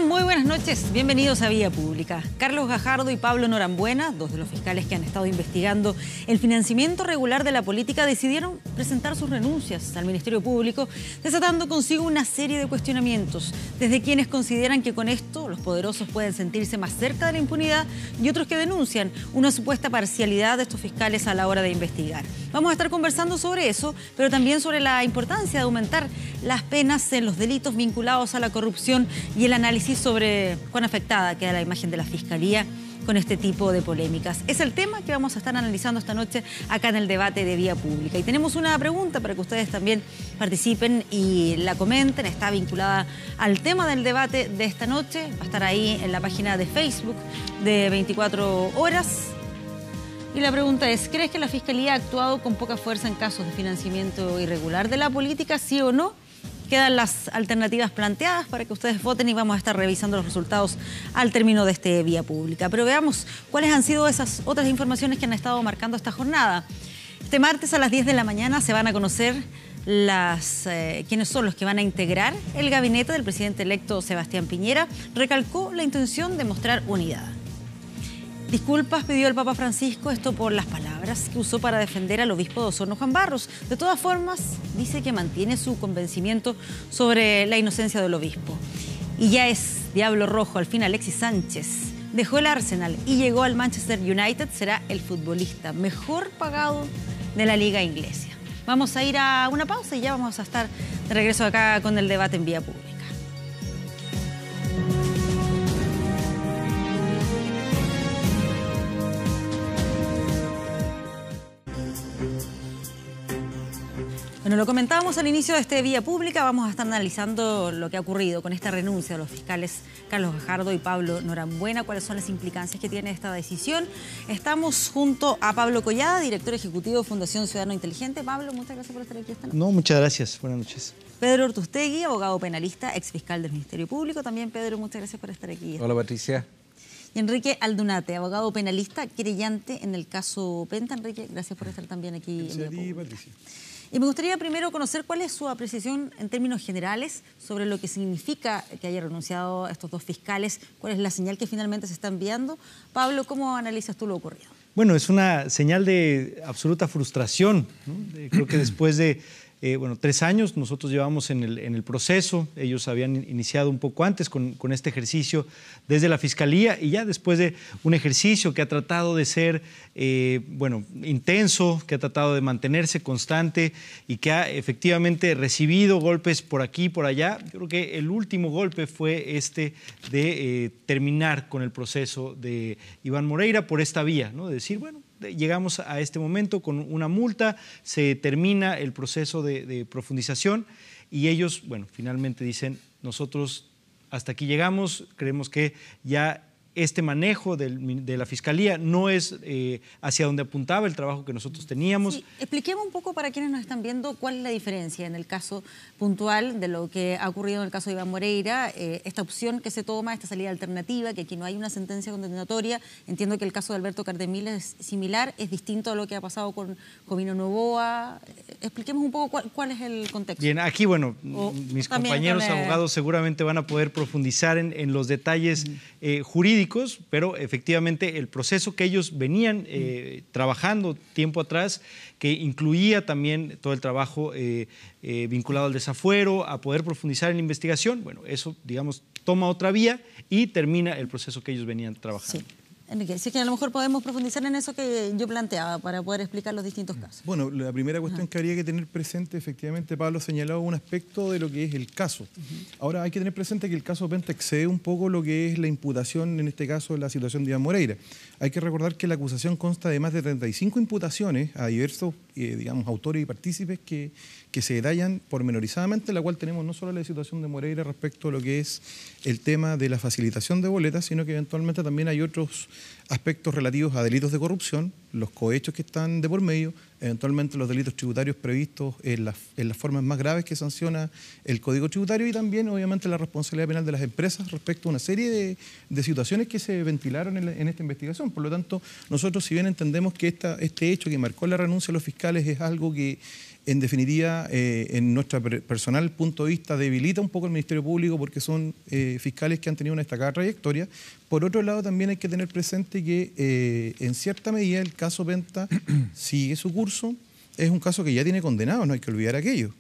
están? Muy buenas noches. Bienvenidos a Vía Pública. Carlos Gajardo y Pablo Norambuena, dos de los fiscales que han estado investigando el financiamiento regular de la política, decidieron presentar sus renuncias al Ministerio Público, desatando consigo una serie de cuestionamientos, desde quienes consideran que con esto los poderosos pueden sentirse más cerca de la impunidad y otros que denuncian una supuesta parcialidad de estos fiscales a la hora de investigar. Vamos a estar conversando sobre eso, pero también sobre la importancia de aumentar las penas en los delitos vinculados a la corrupción y el análisis sobre cuán afectada queda la imagen de la Fiscalía con este tipo de polémicas. Es el tema que vamos a estar analizando esta noche acá en el debate de Vía Pública. Y tenemos una pregunta para que ustedes también participen y la comenten. Está vinculada al tema del debate de esta noche. Va a estar ahí en la página de Facebook de 24 horas. Y la pregunta es, ¿crees que la Fiscalía ha actuado con poca fuerza en casos de financiamiento irregular de la política, sí o no? Quedan las alternativas planteadas para que ustedes voten y vamos a estar revisando los resultados al término de este Vía Pública. Pero veamos cuáles han sido esas otras informaciones que han estado marcando esta jornada. Este martes a las 10 de la mañana se van a conocer quiénes son los que van a integrar el gabinete del presidente electo Sebastián Piñera. Recalcó la intención de mostrar unidad. Disculpas pidió el Papa Francisco, esto por las palabras que usó para defender al obispo de Osorno, Juan Barros. De todas formas, dice que mantiene su convencimiento sobre la inocencia del obispo. Y ya es diablo rojo, al fin Alexis Sánchez dejó el Arsenal y llegó al Manchester United. Será el futbolista mejor pagado de la liga inglesa. Vamos a ir a una pausa y ya vamos a estar de regreso acá con el debate en Vía Pública. Bueno, lo comentábamos al inicio de este Vía Pública, vamos a estar analizando lo que ha ocurrido con esta renuncia de los fiscales Carlos Gajardo y Pablo Norambuena, cuáles son las implicancias que tiene esta decisión. Estamos junto a Pablo Collada, director ejecutivo de Fundación Ciudadano Inteligente. Pablo, muchas gracias por estar aquí esta noche. No, muchas gracias. Buenas noches. Pedro Ortustegui, abogado penalista, exfiscal del Ministerio Público. También, Pedro, muchas gracias por estar aquí. Hola, Patricia. Y Enrique Aldunate, abogado penalista, querellante en el caso Penta. Enrique, gracias por estar también aquí en Vía Pública. Patricia. Y me gustaría primero conocer cuál es su apreciación en términos generales sobre lo que significa que haya renunciado a estos dos fiscales, cuál es la señal que finalmente se está enviando. Pablo, ¿cómo analizas tú lo ocurrido? Bueno, es una señal de absoluta frustración, ¿no? Creo que después de 3 años nosotros llevamos en el proceso, ellos habían iniciado un poco antes con este ejercicio desde la Fiscalía y ya después de un ejercicio que ha tratado de ser intenso, que ha tratado de mantenerse constante y que ha efectivamente recibido golpes por aquí y por allá. Yo creo que el último golpe fue este de terminar con el proceso de Iván Moreira por esta vía, ¿no? De decir, bueno, llegamos a este momento con una multa, se termina el proceso de profundización y ellos, finalmente dicen, nosotros hasta aquí llegamos, creemos que ya este manejo de la Fiscalía no es hacia donde apuntaba el trabajo que nosotros teníamos. Sí, expliquemos un poco para quienes nos están viendo cuál es la diferencia en el caso puntual de lo que ha ocurrido en el caso de Iván Moreira, esta opción que se toma, esta salida alternativa, que aquí no hay una sentencia condenatoria. Entiendo que el caso de Alberto Cardemil es similar, es distinto a lo que ha pasado con Jovino Novoa. Expliquemos un poco cuál es el contexto. Bien, aquí, mis compañeros abogados seguramente van a poder profundizar en los detalles jurídicos, pero efectivamente el proceso que ellos venían trabajando tiempo atrás, que incluía también todo el trabajo vinculado al desafuero, a poder profundizar en la investigación, eso, digamos, toma otra vía y termina el proceso que ellos venían trabajando. Sí. Enrique, sí que a lo mejor podemos profundizar en eso que yo planteaba para poder explicar los distintos casos. Bueno, la primera cuestión que habría que tener presente, efectivamente, Pablo ha señalado un aspecto de lo que es el caso. Ahora hay que tener presente que el caso Penta excede un poco lo que es la imputación, en este caso, la situación de Iván Moreira. Hay que recordar que la acusación consta de más de 35 imputaciones a diversos, autores y partícipes que se detallan pormenorizadamente, la cual tenemos no solo la situación de Moreira respecto a lo que es el tema de la facilitación de boletas, sino que eventualmente también hay otros aspectos relativos a delitos de corrupción, los cohechos que están de por medio, eventualmente los delitos tributarios previstos en las formas más graves que sanciona el Código Tributario, y también obviamente la responsabilidad penal de las empresas respecto a una serie de situaciones que se ventilaron en esta investigación. Por lo tanto, nosotros, si bien entendemos que este hecho que marcó la renuncia de los fiscales es algo que en definitiva, en nuestro personal punto de vista, debilita un poco el Ministerio Público porque son fiscales que han tenido una destacada trayectoria. Por otro lado, también hay que tener presente que en cierta medida el caso Penta sigue su curso. Es un caso que ya tiene condenados, no hay que olvidar aquello.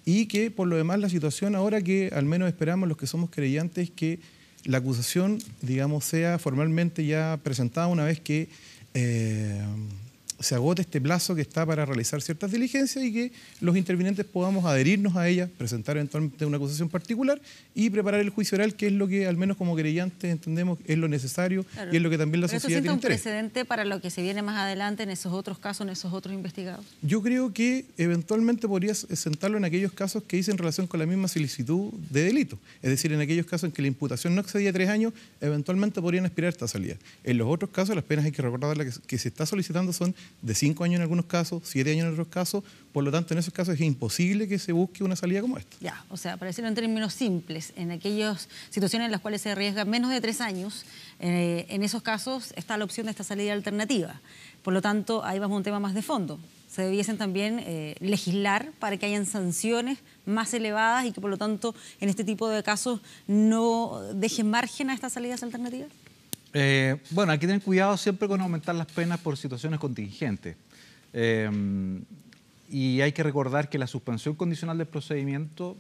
Y que por lo demás la situación ahora, que al menos esperamos los que somos creyentes, es que la acusación, digamos, sea formalmente ya presentada una vez que se agote este plazo que está para realizar ciertas diligencias, y que los intervinientes podamos adherirnos a ella, presentar eventualmente una acusación particular y preparar el juicio oral, que es lo que al menos como creyentes entendemos es lo necesario, claro, y es lo que también la sociedad tiene interés. ¿Eso sienta un precedente para lo que se viene más adelante en esos otros casos, en esos otros investigados? Yo creo que eventualmente podrías sentarlo en aquellos casos que dicen relación con la misma solicitud de delito. Es decir, en aquellos casos en que la imputación no excedía 3 años, eventualmente podrían aspirar a esta salida. En los otros casos, las penas, hay que recordar, que se está solicitando son de 5 años en algunos casos, 7 años en otros casos. Por lo tanto, en esos casos es imposible que se busque una salida como esta. Ya, o sea, para decirlo en términos simples, en aquellas situaciones en las cuales se arriesga menos de 3 años, en esos casos está la opción de esta salida alternativa. Por lo tanto, ahí vamos a un tema más de fondo. Se debiesen también legislar para que hayan sanciones más elevadas y que, por lo tanto, en este tipo de casos no dejen margen a estas salidas alternativas. Bueno, hay que tener cuidado siempre con aumentar las penas por situaciones contingentes. Y hay que recordar que la suspensión condicional del procedimiento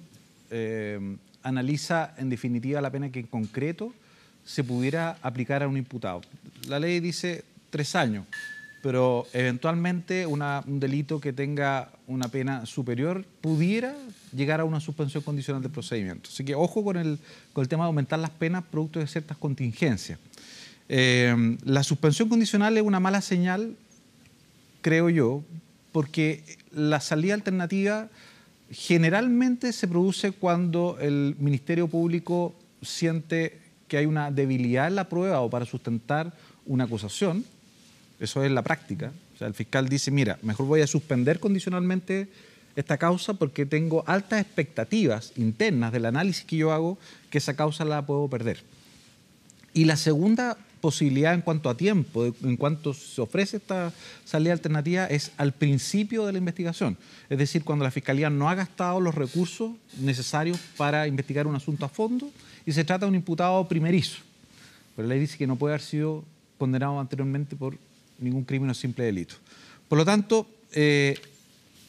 analiza en definitiva la pena que en concreto se pudiera aplicar a un imputado. La ley dice 3 años, pero eventualmente un delito que tenga una pena superior pudiera llegar a una suspensión condicional del procedimiento. Así que ojo con el tema de aumentar las penas producto de ciertas contingencias. La suspensión condicional es una mala señal, creo yo, porque la salida alternativa generalmente se produce cuando el Ministerio Público siente que hay una debilidad en la prueba o para sustentar una acusación. Eso es la práctica. O sea, el fiscal dice, mira, mejor voy a suspender condicionalmente esta causa porque tengo altas expectativas internas del análisis que yo hago que esa causa la puedo perder. Y la segunda posibilidad en cuanto a tiempo, en cuanto se ofrece esta salida alternativa, es al principio de la investigación. Es decir, cuando la Fiscalía no ha gastado los recursos necesarios para investigar un asunto a fondo y se trata de un imputado primerizo. Pero la ley dice que no puede haber sido condenado anteriormente por ningún crimen o simple delito. Por lo tanto,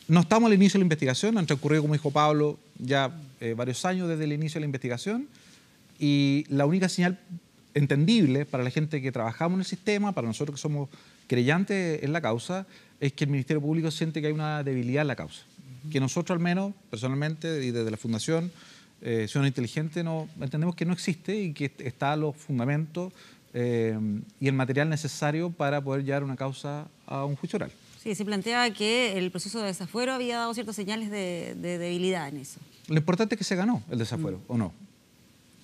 no estamos al inicio de la investigación, han transcurrido, como dijo Pablo, ya varios años desde el inicio de la investigación, y la única señal entendible para la gente que trabajamos en el sistema, para nosotros que somos creyentes en la causa, es que el Ministerio Público siente que hay una debilidad en la causa. Que nosotros, al menos, personalmente, y desde la Fundación Ciudadano Inteligente, entendemos que no existe y que está los fundamentos y el material necesario para poder llevar una causa a un juicio oral. Sí, se planteaba que el proceso de desafuero había dado ciertas señales de debilidad en eso. Lo importante es que se ganó el desafuero, ¿o no?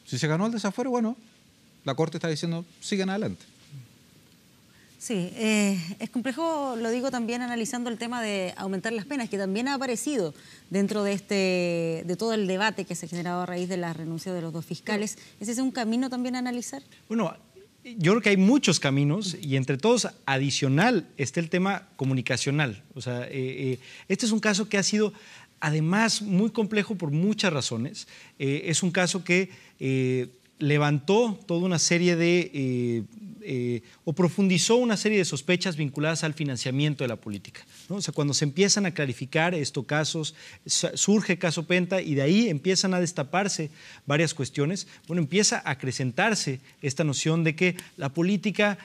Si se ganó el desafuero, bueno, la Corte está diciendo, sigan adelante. Sí, es complejo, lo digo también analizando el tema de aumentar las penas, que también ha aparecido dentro de todo el debate que se ha generado a raíz de la renuncia de los 2 fiscales. ¿Ese es un camino también a analizar? Bueno, yo creo que hay muchos caminos y entre todos adicional está el tema comunicacional. O sea, este es un caso que ha sido además muy complejo por muchas razones. Es un caso que levantó toda una serie o profundizó una serie de sospechas vinculadas al financiamiento de la política, ¿no? O sea, cuando se empiezan a clarificar estos casos, surge el caso Penta y de ahí empiezan a destaparse varias cuestiones. Bueno, empieza a acrecentarse esta noción de que la política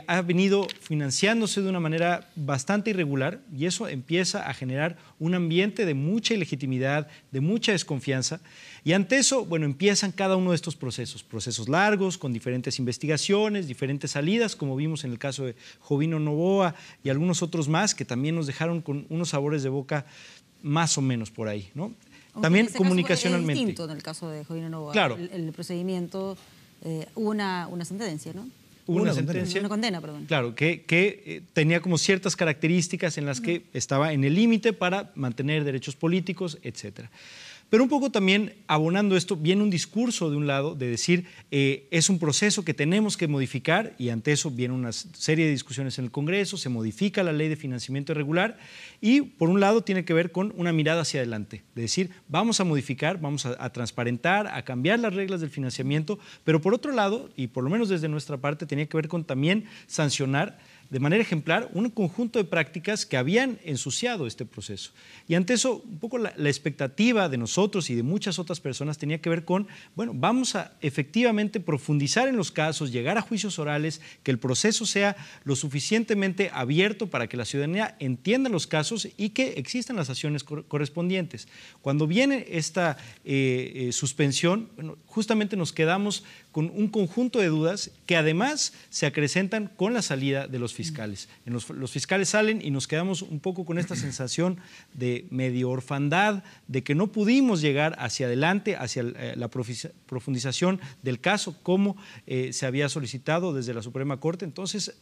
ha venido financiándose de una manera bastante irregular y eso empieza a generar un ambiente de mucha ilegitimidad, de mucha desconfianza. Y ante eso, bueno, empiezan cada uno de estos procesos largos, con diferentes investigaciones, diferentes salidas, como vimos en el caso de Jovino Novoa y algunos otros más que también nos dejaron con unos sabores de boca más o menos por ahí, ¿no? Aunque también en ese comunicacionalmente. Caso es distinto en el caso de Jovino Novoa. Claro. El procedimiento hubo una sentencia, ¿no? Hubo una sentencia. Una condena, perdón. Claro, que tenía como ciertas características en las que estaba en el límite para mantener derechos políticos, etcétera. Pero un poco también abonando esto, viene un discurso de un lado de decir es un proceso que tenemos que modificar y ante eso viene una serie de discusiones en el Congreso, se modifica la ley de financiamiento irregular y por un lado tiene que ver con una mirada hacia adelante, de decir vamos a modificar, vamos a transparentar, a cambiar las reglas del financiamiento, pero por otro lado, y por lo menos desde nuestra parte, tenía que ver con también sancionar de manera ejemplar un conjunto de prácticas que habían ensuciado este proceso. Y ante eso, un poco la expectativa de nosotros y de muchas otras personas tenía que ver con, bueno, vamos a efectivamente profundizar en los casos, llegar a juicios orales, que el proceso sea lo suficientemente abierto para que la ciudadanía entienda los casos y que existan las acciones correspondientes. Cuando viene esta suspensión, bueno, justamente nos quedamos con un conjunto de dudas que además se acrecentan con la salida de los fiscales. Los fiscales salen y nos quedamos un poco con esta sensación de medio orfandad, de que no pudimos llegar hacia adelante, hacia la profundización del caso como se había solicitado desde la Suprema Corte. Entonces,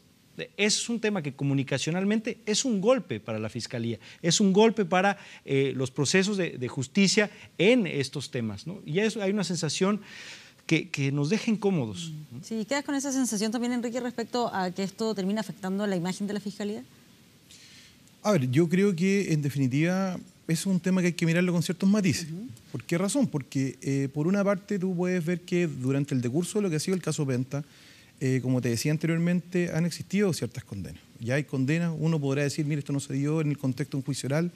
es un tema que comunicacionalmente es un golpe para la Fiscalía, es un golpe para los procesos de justicia en estos temas, ¿no? Y hay una sensación que nos deja incómodos. Sí, ¿quedas con esa sensación también, Enrique, respecto a que esto termina afectando la imagen de la Fiscalía? A ver, yo creo que en definitiva es un tema que hay que mirarlo con ciertos matices. ¿Por qué razón? Porque por una parte tú puedes ver que durante el decurso de lo que ha sido el caso Penta, como te decía anteriormente, han existido ciertas condenas. Ya hay condenas, uno podrá decir, mire, esto no se dio en el contexto de un juicio oral,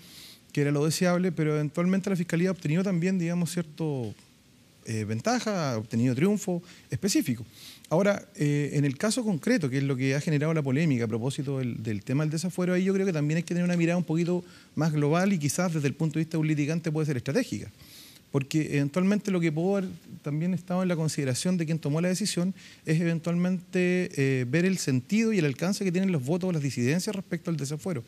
que era lo deseable, pero eventualmente la Fiscalía ha obtenido también, digamos, cierto ventaja, ha obtenido triunfo específico. Ahora, en el caso concreto, que es lo que ha generado la polémica a propósito del tema del desafuero, ahí yo creo que también hay que tener una mirada un poquito más global y quizás desde el punto de vista de un litigante puede ser estratégica. Porque eventualmente lo que pudo haber también estado en la consideración de quien tomó la decisión es eventualmente ver el sentido y el alcance que tienen los votos o las disidencias respecto al desafuero,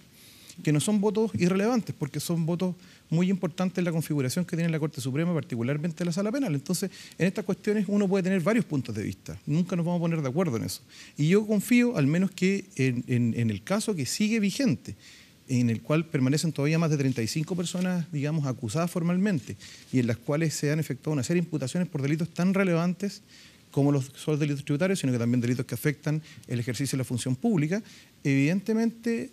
que no son votos irrelevantes, porque son votos muy importantes en la configuración que tiene la Corte Suprema, particularmente la Sala Penal. Entonces, en estas cuestiones uno puede tener varios puntos de vista, nunca nos vamos a poner de acuerdo en eso. Y yo confío, al menos que en el caso que sigue vigente, en el cual permanecen todavía más de 35 personas, digamos, acusadas formalmente, y en las cuales se han efectuado una serie de imputaciones por delitos tan relevantes como los solo delitos tributarios, sino que también delitos que afectan el ejercicio de la función pública. Evidentemente,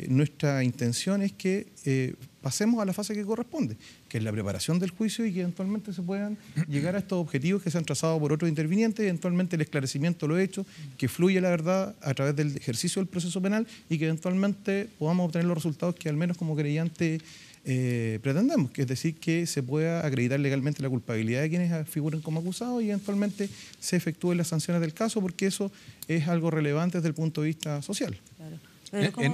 nuestra intención es que pasemos a la fase que corresponde, que es la preparación del juicio y que eventualmente se puedan llegar a estos objetivos que se han trazado por otros intervinientes, eventualmente el esclarecimiento de lo hecho, que fluya la verdad a través del ejercicio del proceso penal y que eventualmente podamos obtener los resultados que al menos como creyente pretendemos, que es decir, que se pueda acreditar legalmente la culpabilidad de quienes figuren como acusados y eventualmente se efectúen las sanciones del caso, porque eso es algo relevante desde el punto de vista social. Claro.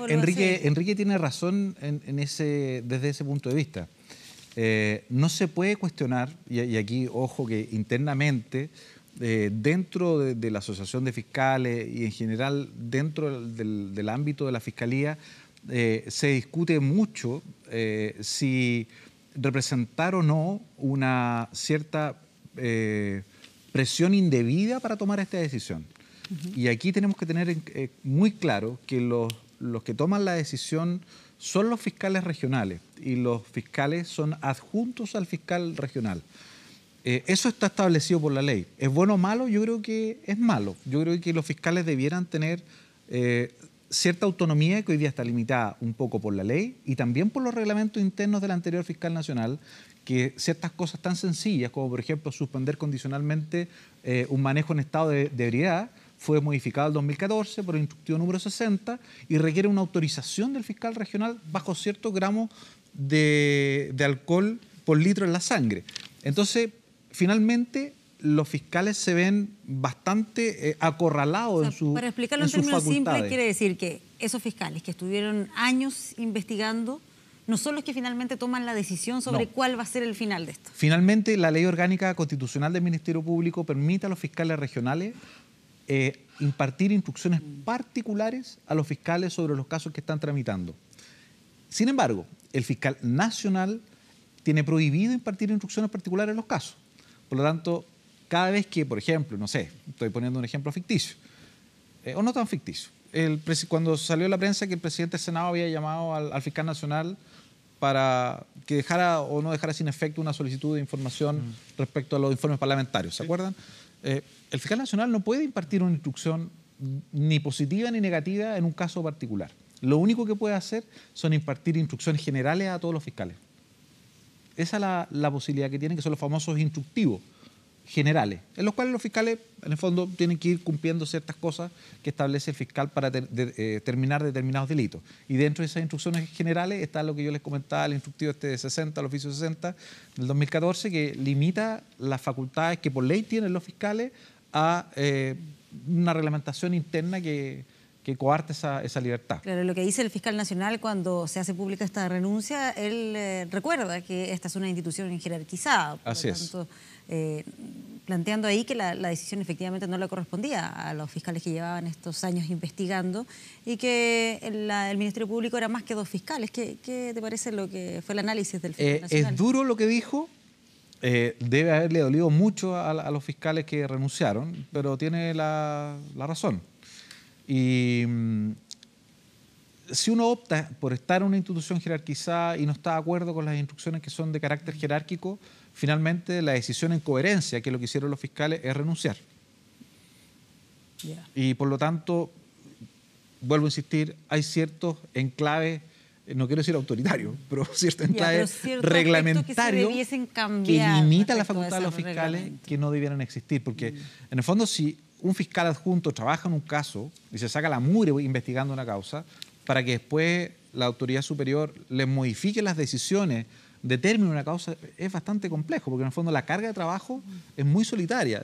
Enrique tiene razón desde ese punto de vista. No se puede cuestionar, y aquí ojo que internamente, dentro de la Asociación de Fiscales y en general dentro del ámbito de la Fiscalía, se discute mucho si representar o no una cierta presión indebida para tomar esta decisión. Y aquí tenemos que tener muy claro que los que toman la decisión son los fiscales regionales y los fiscales son adjuntos al fiscal regional. Eso está establecido por la ley. ¿Es bueno o malo? Yo creo que es malo. Yo creo que los fiscales debieran tener cierta autonomía que hoy día está limitada un poco por la ley y también por los reglamentos internos del anterior fiscal nacional, que ciertas cosas tan sencillas como, por ejemplo, suspender condicionalmente un manejo en estado de ebriedad fue modificado en 2014 por el instructivo número 60 y requiere una autorización del fiscal regional bajo cierto gramo de alcohol por litro en la sangre. Entonces, finalmente, los fiscales se ven bastante acorralados en sus facultades. Para explicarlo en términos simples, quiere decir que esos fiscales que estuvieron años investigando no son los que finalmente toman la decisión sobre cuál va a ser el final de esto. Finalmente, la Ley Orgánica Constitucional del Ministerio Público permite a los fiscales regionales impartir instrucciones particulares a los fiscales sobre los casos que están tramitando. Sin embargo, el fiscal nacional tiene prohibido impartir instrucciones particulares en los casos. Por lo tanto, cada vez que, por ejemplo, no sé, estoy poniendo un ejemplo ficticio, o no tan ficticio. Cuando salió la prensa que el presidente del Senado había llamado al fiscal nacional para que dejara o no dejara sin efecto una solicitud de información respecto a los informes parlamentarios, ¿se acuerdan? El fiscal nacional no puede impartir una instrucción ni positiva ni negativa en un caso particular. Lo único que puede hacer son impartir instrucciones generales a todos los fiscales. Esa es la posibilidad que tienen, que son los famosos instructivos generales, en los cuales los fiscales, en el fondo, tienen que ir cumpliendo ciertas cosas que establece el fiscal para terminar determinados delitos. Y dentro de esas instrucciones generales está lo que yo les comentaba, el instructivo de 60, el oficio 60 del 2014, que limita las facultades que por ley tienen los fiscales a una reglamentación interna que coarte esa libertad. Claro, lo que dice el fiscal nacional cuando se hace pública esta renuncia, él recuerda que esta es una institución jerarquizada. Así es. Planteando ahí que la decisión efectivamente no le correspondía a los fiscales que llevaban estos años investigando y que el Ministerio Público era más que 2 fiscales. ¿Qué te parece lo que fue el análisis del fiscal nacional? Es duro lo que dijo. Debe haberle dolido mucho a los fiscales que renunciaron, pero tiene la razón. Y si uno opta por estar en una institución jerarquizada y no está de acuerdo con las instrucciones que son de carácter jerárquico, finalmente la decisión en coherencia, que es lo que hicieron los fiscales, es renunciar. Yeah. Y por lo tanto, vuelvo a insistir, hay ciertos enclaves, no quiero decir autoritarios, pero ciertos enclaves reglamentarios que limitan la facultad de los fiscales que no debieran existir. Porque en el fondo, si un fiscal adjunto trabaja en un caso y se saca la mugre investigando una causa, para que después la autoridad superior les modifique las decisiones de término de una causa, es bastante complejo, porque en el fondo la carga de trabajo es muy solitaria.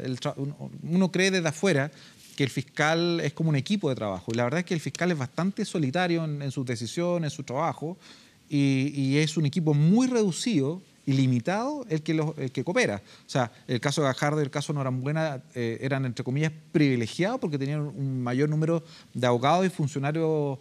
Uno cree desde afuera que el fiscal es como un equipo de trabajo, y la verdad es que el fiscal es bastante solitario en sus decisiones, en su trabajo, y es un equipo muy reducido y limitado el que coopera. O sea, el caso de Gajardo y el caso de Norambuena eran, entre comillas, privilegiados porque tenían un mayor número de abogados y funcionarios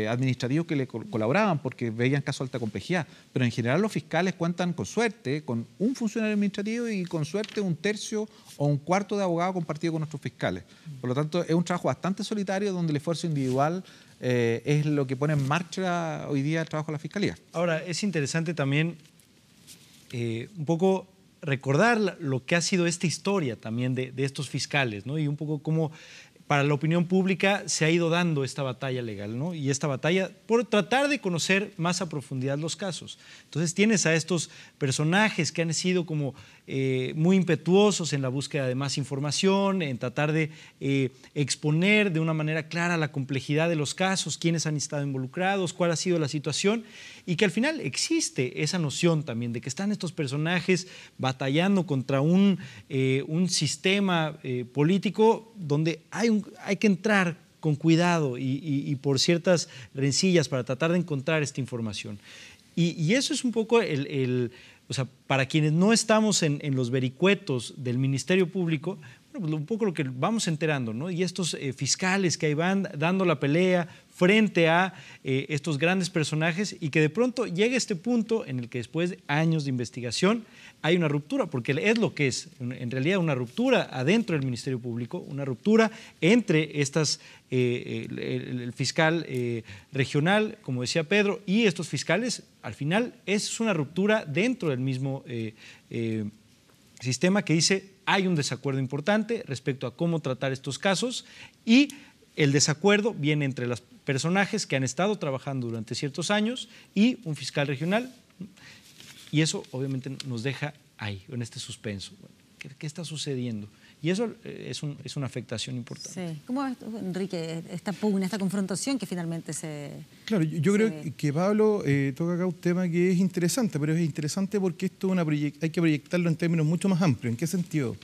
administrativos que le colaboraban porque veían casos de alta complejidad. Pero en general los fiscales cuentan con suerte con un funcionario administrativo y con suerte 1/3 o 1/4 de abogados compartido con nuestros fiscales. Por lo tanto, es un trabajo bastante solitario donde el esfuerzo individual es lo que pone en marcha hoy día el trabajo de la Fiscalía. Ahora, es interesante también un poco recordar lo que ha sido esta historia también de estos fiscales, ¿no? Y un poco cómo para la opinión pública se ha ido dando esta batalla legal, ¿no? Y esta batalla por tratar de conocer más a profundidad los casos. Entonces tienes a estos personajes que han sido como muy impetuosos en la búsqueda de más información, en tratar de exponer de una manera clara la complejidad de los casos, quiénes han estado involucrados, cuál ha sido la situación, y que al final existe esa noción también de que están estos personajes batallando contra un sistema político donde hay que entrar con cuidado y por ciertas rencillas para tratar de encontrar esta información. Y eso es un poco o sea, para quienes no estamos en los vericuetos del Ministerio Público, bueno, un poco lo que vamos enterando, ¿no? Y estos fiscales que ahí van dando la pelea frente a estos grandes personajes y que de pronto llega este punto en el que después de años de investigación hay una ruptura, porque es lo que es, en realidad una ruptura adentro del Ministerio Público, una ruptura entre el fiscal regional, como decía Pedro, y estos fiscales. Al final es una ruptura dentro del mismo sistema que dice hay un desacuerdo importante respecto a cómo tratar estos casos, y el desacuerdo viene entre los personajes que han estado trabajando durante ciertos años y un fiscal regional. Y eso obviamente nos deja ahí, en este suspenso. ¿Qué está sucediendo? Y eso es una afectación importante. Sí. ¿Cómo ves, Enrique, esta pugna, esta confrontación que finalmente se... Claro, yo creo que Pablo toca acá un tema que es interesante, pero es interesante porque esto hay que proyectarlo en términos mucho más amplios. ¿En qué sentido?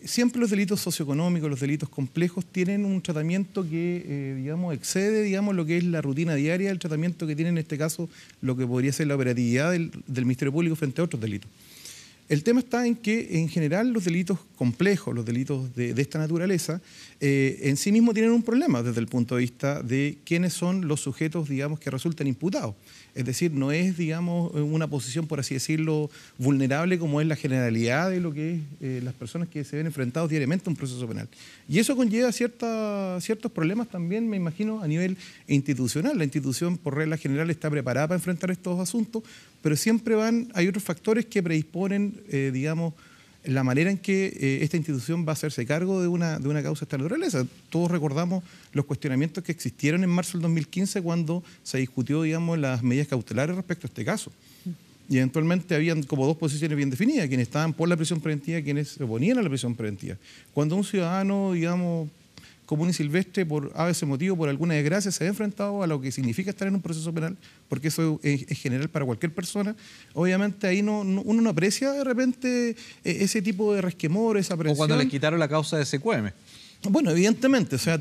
Siempre los delitos socioeconómicos, los delitos complejos, tienen un tratamiento que, digamos, excede, digamos, lo que es la rutina diaria, el tratamiento que tiene en este caso lo que podría ser la operatividad del Ministerio Público frente a otros delitos. El tema está en que, en general, los delitos complejos, los delitos de esta naturaleza, en sí mismos tienen un problema desde el punto de vista de quiénes son los sujetos, digamos, que resultan imputados. Es decir, no es, digamos, una posición, por así decirlo, vulnerable como es la generalidad de lo que es las personas que se ven enfrentados diariamente a un proceso penal. Y eso conlleva ciertos problemas también, me imagino, a nivel institucional. La institución, por regla general, está preparada para enfrentar estos asuntos, pero siempre hay otros factores que predisponen, digamos, la manera en que esta institución va a hacerse cargo de una causa de esta naturaleza. Todos recordamos los cuestionamientos que existieron en marzo del 2015 cuando se discutió, digamos, las medidas cautelares respecto a este caso. Y eventualmente habían como dos posiciones bien definidas, quienes estaban por la prisión preventiva y quienes se oponían a la prisión preventiva. Cuando un ciudadano, digamos, común y silvestre, por a veces motivo, por alguna desgracia, se ha enfrentado a lo que significa estar en un proceso penal, porque eso es general para cualquier persona, obviamente ahí uno no aprecia de repente ese tipo de resquemor, esa presión. O cuando le quitaron la causa de SQM. Bueno, evidentemente, o sea,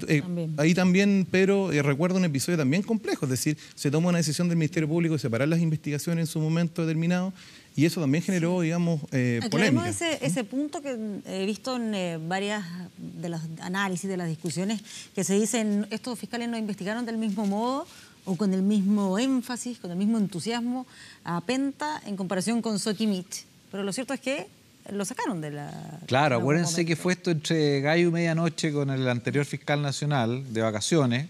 ahí también, pero recuerdo un episodio también complejo, es decir, se toma una decisión del Ministerio Público de separar las investigaciones en su momento determinado y eso también generó, digamos, polémica. Ese punto que he visto en varias de los análisis, de las discusiones, que se dicen estos fiscales no investigaron del mismo modo o con el mismo énfasis, con el mismo entusiasmo a Penta en comparación con Soquimich. Pero lo cierto es que lo sacaron de la... Claro, acuérdense que fue esto entre gallo y medianoche con el anterior fiscal nacional de vacaciones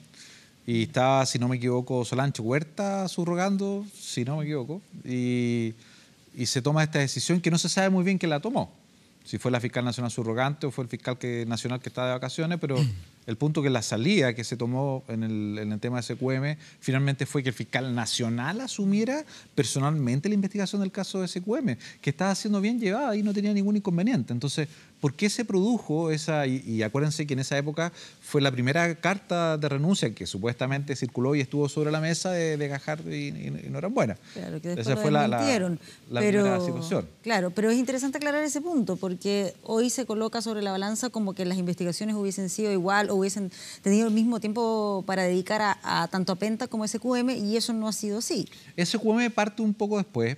y estaba, si no me equivoco, Solancho Huerta subrogando, si no me equivoco, y se toma esta decisión que no se sabe muy bien quién la tomó. Si fue la fiscal nacional subrogante o fue el fiscal nacional que estaba de vacaciones, pero el punto que la salida que se tomó en el tema de SQM finalmente fue que el fiscal nacional asumiera personalmente la investigación del caso de SQM, que estaba siendo bien llevada y no tenía ningún inconveniente. Entonces, ¿por qué se produjo esa? Y acuérdense que en esa época fue la primera carta de renuncia que supuestamente circuló y estuvo sobre la mesa de Gajardo y Norambuena. Claro, que después esa fue la primera situación. Claro, pero es interesante aclarar ese punto, porque hoy se coloca sobre la balanza como que las investigaciones hubiesen sido igual o hubiesen tenido el mismo tiempo para dedicar a tanto a Penta como a SQM, y eso no ha sido así. SQM parte un poco después.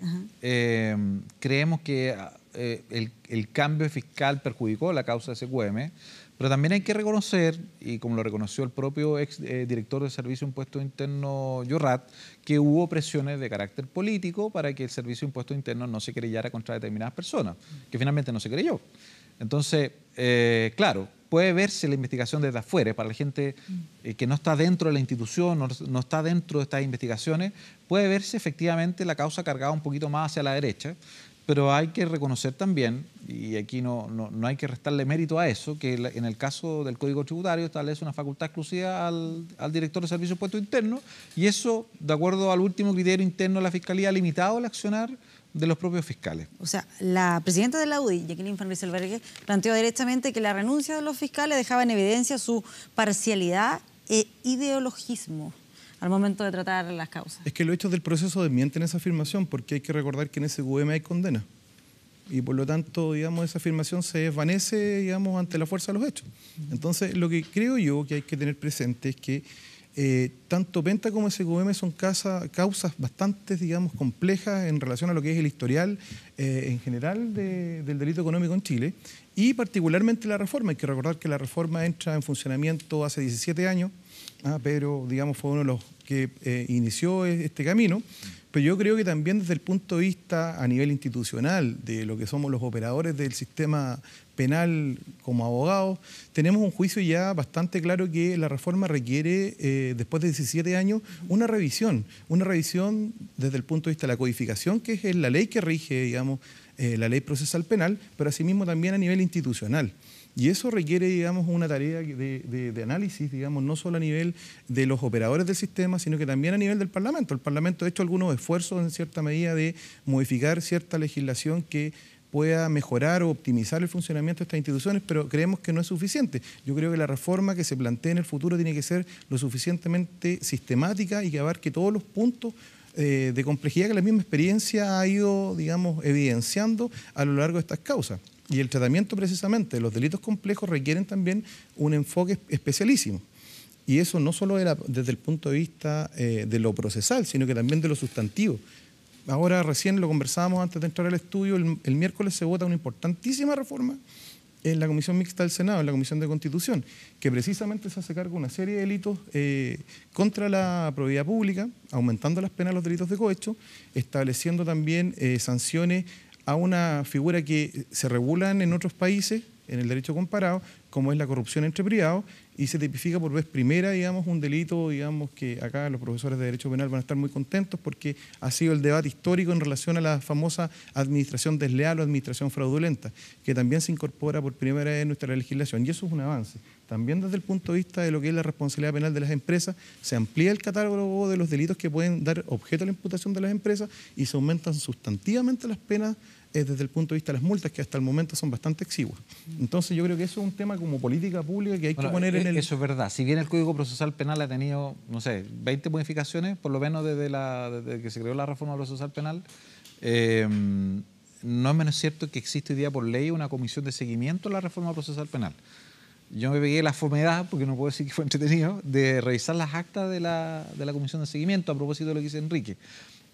Creemos que el cambio fiscal perjudicó la causa de SQM, pero también hay que reconocer, y como lo reconoció el propio ex director del Servicio de Impuestos Internos, Llorrat, que hubo presiones de carácter político para que el Servicio de Impuestos Internos no se querellara contra determinadas personas, que finalmente no se creyó. Entonces, claro, puede verse la investigación desde afuera, para la gente que no está dentro de la institución, no está dentro de estas investigaciones, puede verse efectivamente la causa cargada un poquito más hacia la derecha, pero hay que reconocer también, y aquí no hay que restarle mérito a eso, que en el caso del Código Tributario establece una facultad exclusiva al director de Servicio de Impuestos Internos, y eso, de acuerdo al último criterio interno de la Fiscalía, ha limitado el accionar de los propios fiscales. O sea, la presidenta de la UDI, Jacqueline Van Rysselberghe, planteó directamente que la renuncia de los fiscales dejaba en evidencia su parcialidad e ideologismo al momento de tratar las causas. Es que los hechos del proceso desmienten esa afirmación, porque hay que recordar que en SQM hay condena. Y por lo tanto, digamos, esa afirmación se desvanece, digamos, ante la fuerza de los hechos. Entonces, lo que creo yo que hay que tener presente es que tanto Penta como SQM son causas bastante, digamos, complejas en relación a lo que es el historial en general del delito económico en Chile y particularmente la reforma. Hay que recordar que la reforma entra en funcionamiento hace 17 años, pero, digamos, fue uno de los que inició este camino. Pero yo creo que también desde el punto de vista a nivel institucional de lo que somos los operadores del sistema penal como abogados, tenemos un juicio ya bastante claro que la reforma requiere, después de 17 años, una revisión desde el punto de vista de la codificación, que es la ley que rige, digamos, la ley procesal penal, pero asimismo también a nivel institucional. Y eso requiere, digamos, una tarea de análisis, digamos, no solo a nivel de los operadores del sistema, sino que también a nivel del Parlamento. El Parlamento ha hecho algunos esfuerzos en cierta medida de modificar cierta legislación que pueda mejorar o optimizar el funcionamiento de estas instituciones, pero creemos que no es suficiente. Yo creo que la reforma que se plantea en el futuro tiene que ser lo suficientemente sistemática y que abarque todos los puntos de complejidad que la misma experiencia ha ido, digamos, evidenciando a lo largo de estas causas. Y el tratamiento precisamente de los delitos complejos requieren también un enfoque especialísimo. Y eso no solo era desde el punto de vista de lo procesal, sino que también de lo sustantivo. Ahora recién lo conversábamos antes de entrar al estudio, el miércoles se vota una importantísima reforma en la Comisión Mixta del Senado, en la Comisión de Constitución, que precisamente se hace cargo de una serie de delitos contra la probidad pública, aumentando las penas a los delitos de cohecho, estableciendo también sanciones a una figura que se regulan en otros países, en el derecho comparado, como es la corrupción entre privados, y se tipifica por vez primera, digamos, un delito, digamos, que acá los profesores de Derecho Penal van a estar muy contentos porque ha sido el debate histórico en relación a la famosa administración desleal o administración fraudulenta, que también se incorpora por primera vez en nuestra legislación, y eso es un avance. También desde el punto de vista de lo que es la responsabilidad penal de las empresas, se amplía el catálogo de los delitos que pueden dar objeto a la imputación de las empresas y se aumentan sustantivamente las penas desde el punto de vista de las multas, que hasta el momento son bastante exiguas. Entonces yo creo que eso es un tema como política pública que hay que poner en el... Eso es verdad. Si bien el Código Procesal Penal ha tenido, no sé, 20 modificaciones, por lo menos desde que se creó la reforma procesal penal, no es menos cierto que existe hoy día por ley una comisión de seguimiento a la reforma procesal penal. Yo me pegué la fomedad, porque no puedo decir que fue entretenido, de revisar las actas de la comisión de seguimiento a propósito de lo que dice Enrique.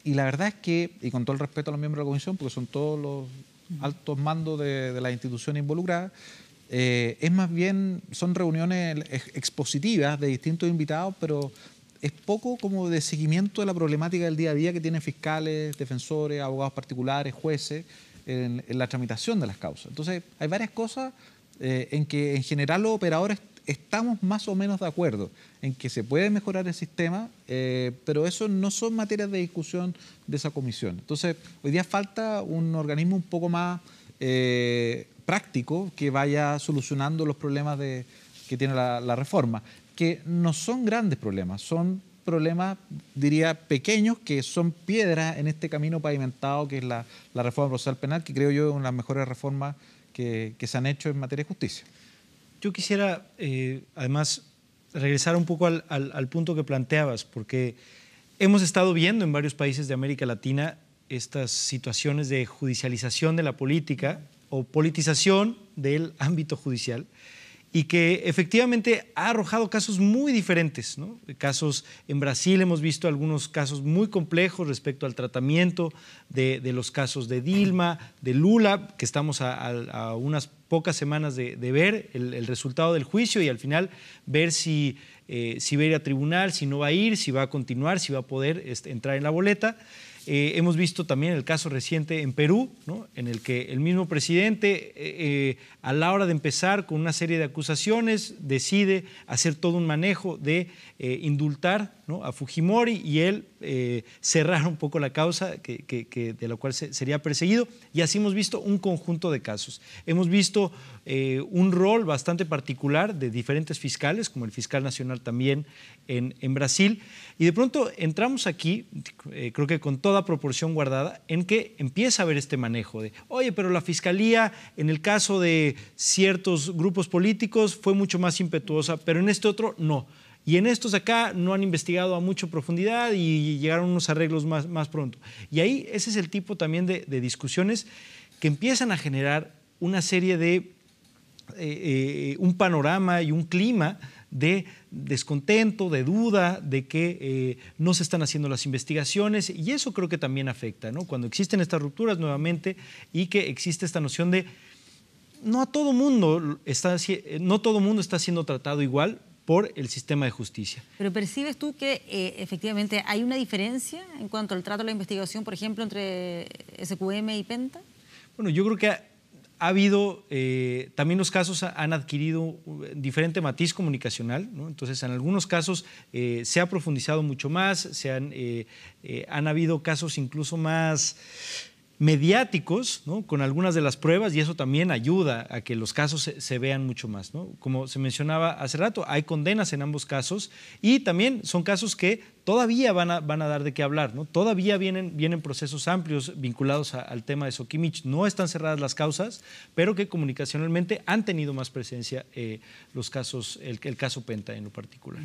Y la verdad es que, y con todo el respeto a los miembros de la comisión, porque son todos los altos mandos de las instituciones involucradas, es más bien, son reuniones expositivas de distintos invitados, pero es poco como de seguimiento de la problemática del día a día que tienen fiscales, defensores, abogados particulares, jueces, en la tramitación de las causas. Entonces, hay varias cosas en que en general los operadores estamos más o menos de acuerdo en que se puede mejorar el sistema, pero eso no son materias de discusión de esa comisión. Entonces, hoy día falta un organismo un poco más práctico que vaya solucionando los problemas que tiene la reforma, que no son grandes problemas, son problemas, diría, pequeños, que son piedras en este camino pavimentado que es la reforma procesal penal, que creo yo es una de las mejores reformas que se han hecho en materia de justicia. Yo quisiera, además, regresar un poco al punto que planteabas, porque hemos estado viendo en varios países de América Latina estas situaciones de judicialización de la política o politización del ámbito judicial, y que efectivamente ha arrojado casos muy diferentes, ¿no? Casos en Brasil, hemos visto algunos casos muy complejos respecto al tratamiento de los casos de Dilma, de Lula, que estamos a unas pocas semanas de ver el resultado del juicio y al final ver si va a ir a tribunal, si no va a ir, si va a continuar, si va a poder entrar en la boleta. Hemos visto también el caso reciente en Perú, ¿no? En el que el mismo presidente, a la hora de empezar con una serie de acusaciones, decide hacer todo un manejo de indultar, ¿no?, a Fujimori y él cerrar un poco la causa de la cual sería perseguido. Y así hemos visto un conjunto de casos. Hemos visto un rol bastante particular de diferentes fiscales, como el fiscal nacional también en Brasil. Y de pronto entramos aquí, creo que con toda proporción guardada, en que empieza a haber este manejo de, oye, pero la fiscalía en el caso de ciertos grupos políticos fue mucho más impetuosa, pero en este otro no. Y en estos acá no han investigado a mucha profundidad y llegaron unos arreglos más pronto. Y ahí ese es el tipo también de discusiones que empiezan a generar una serie de, un panorama y un clima de descontento, de duda, de que no se están haciendo las investigaciones, y eso creo que también afecta, ¿no? Cuando existen estas rupturas nuevamente y que existe esta noción de no todo mundo está siendo tratado igual por el sistema de justicia. ¿Pero percibes tú que efectivamente hay una diferencia en cuanto al trato de la investigación, por ejemplo, entre SQM y Penta? Bueno, yo creo que ha habido, también los casos han adquirido diferente matiz comunicacional, ¿no? Entonces, en algunos casos se ha profundizado mucho más, han habido casos incluso más mediáticos, ¿no?, con algunas de las pruebas, y eso también ayuda a que los casos se vean mucho más, ¿no? Como se mencionaba hace rato, hay condenas en ambos casos y también son casos que todavía van a dar de qué hablar, ¿no? Todavía vienen procesos amplios vinculados al tema de Soquimich. No están cerradas las causas, pero que comunicacionalmente han tenido más presencia los casos, el caso Penta en lo particular.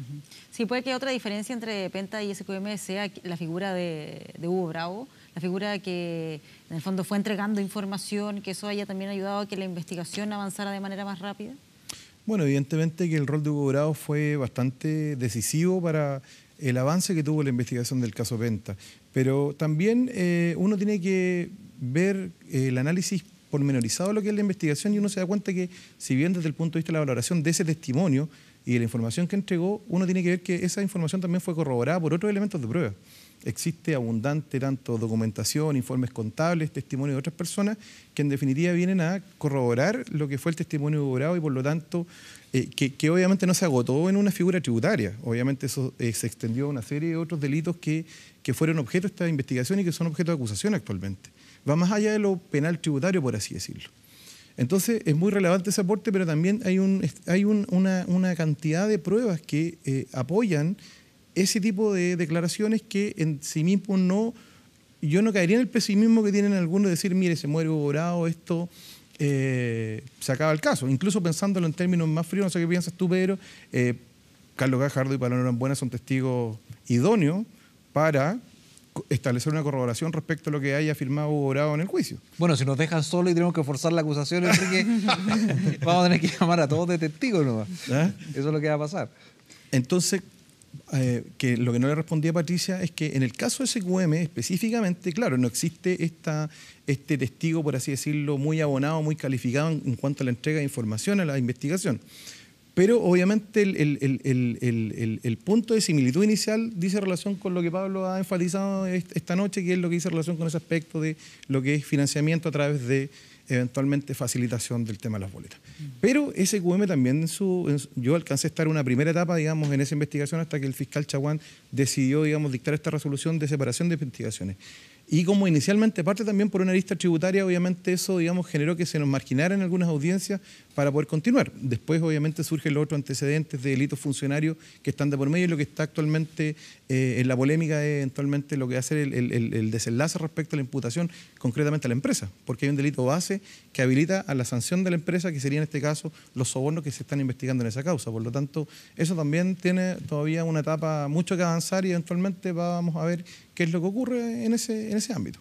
Sí, puede que otra diferencia entre Penta y SQM sea la figura de Hugo Bravo, la figura que en el fondo fue entregando información, que eso haya también ayudado a que la investigación avanzara de manera más rápida. Bueno, evidentemente que el rol de Hugo Bravo fue bastante decisivo para el avance que tuvo la investigación del caso Penta. Pero también uno tiene que ver el análisis pormenorizado de lo que es la investigación y uno se da cuenta que, si bien desde el punto de vista de la valoración de ese testimonio y de la información que entregó, uno tiene que ver que esa información también fue corroborada por otros elementos de prueba. Existe abundante tanto documentación, informes contables, testimonio de otras personas que en definitiva vienen a corroborar lo que fue el testimonio corroborado y por lo tanto que obviamente no se agotó en una figura tributaria. Obviamente eso se extendió a una serie de otros delitos que fueron objeto de esta investigación y que son objeto de acusación actualmente. Va más allá de lo penal tributario, por así decirlo. Entonces es muy relevante ese aporte, pero también hay una cantidad de pruebas que apoyan ese tipo de declaraciones que en sí mismo yo no caería en el pesimismo que tienen algunos de decir, mire, se muere Hugo Bravo, esto se acaba el caso. Incluso pensándolo en términos más fríos, no sé qué piensas tú, Pedro, Carlos Gajardo y Pablo Norambuena son testigos idóneos para establecer una corroboración respecto a lo que haya afirmado Hugo Bravo en el juicio. Bueno, si nos dejan solos y tenemos que forzar la acusación, Enrique, vamos a tener que llamar a todos de testigos nomás. Eso es lo que va a pasar. Entonces, que lo que no le respondí a Patricia es que en el caso de SQM específicamente, claro, no existe este testigo, por así decirlo, muy abonado, muy calificado en cuanto a la entrega de información a la investigación. Pero obviamente el punto de similitud inicial dice relación con lo que Pablo ha enfatizado esta noche, que es lo que dice relación con ese aspecto de lo que es financiamiento a través de eventualmente facilitación del tema de las boletas. Pero SQM también, yo alcancé a estar una primera etapa, digamos, en esa investigación hasta que el fiscal Chaguán decidió, digamos, dictar esta resolución de separación de investigaciones. Y como inicialmente parte también por una arista tributaria, obviamente eso, digamos, generó que se nos marginaran algunas audiencias para poder continuar. Después, obviamente, surgen los otros antecedentes de delitos funcionarios que están de por medio y lo que está actualmente en la polémica es eventualmente lo que va a ser el desenlace respecto a la imputación concretamente a la empresa, porque hay un delito base que habilita a la sanción de la empresa, que sería en este caso los sobornos que se están investigando en esa causa. Por lo tanto, eso también tiene todavía una etapa mucho que avanzar y eventualmente vamos a ver qué es lo que ocurre en ese ámbito.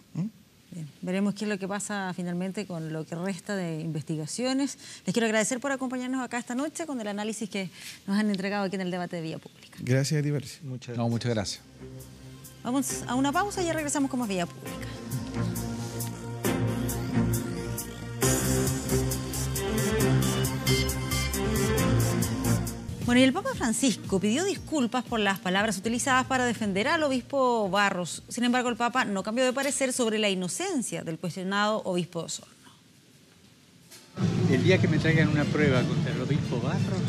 Bien, veremos qué es lo que pasa finalmente con lo que resta de investigaciones. Les quiero agradecer por acompañarnos acá esta noche con el análisis que nos han entregado aquí en el debate de Vía Pública. Gracias a ti, Patricia. Muchas gracias. Vamos a una pausa y ya regresamos con más Vía Pública. Bueno, y el Papa Francisco pidió disculpas por las palabras utilizadas para defender al obispo Barros. Sin embargo, el Papa no cambió de parecer sobre la inocencia del cuestionado obispo de Osorno. El día que me traigan una prueba contra el obispo Barros,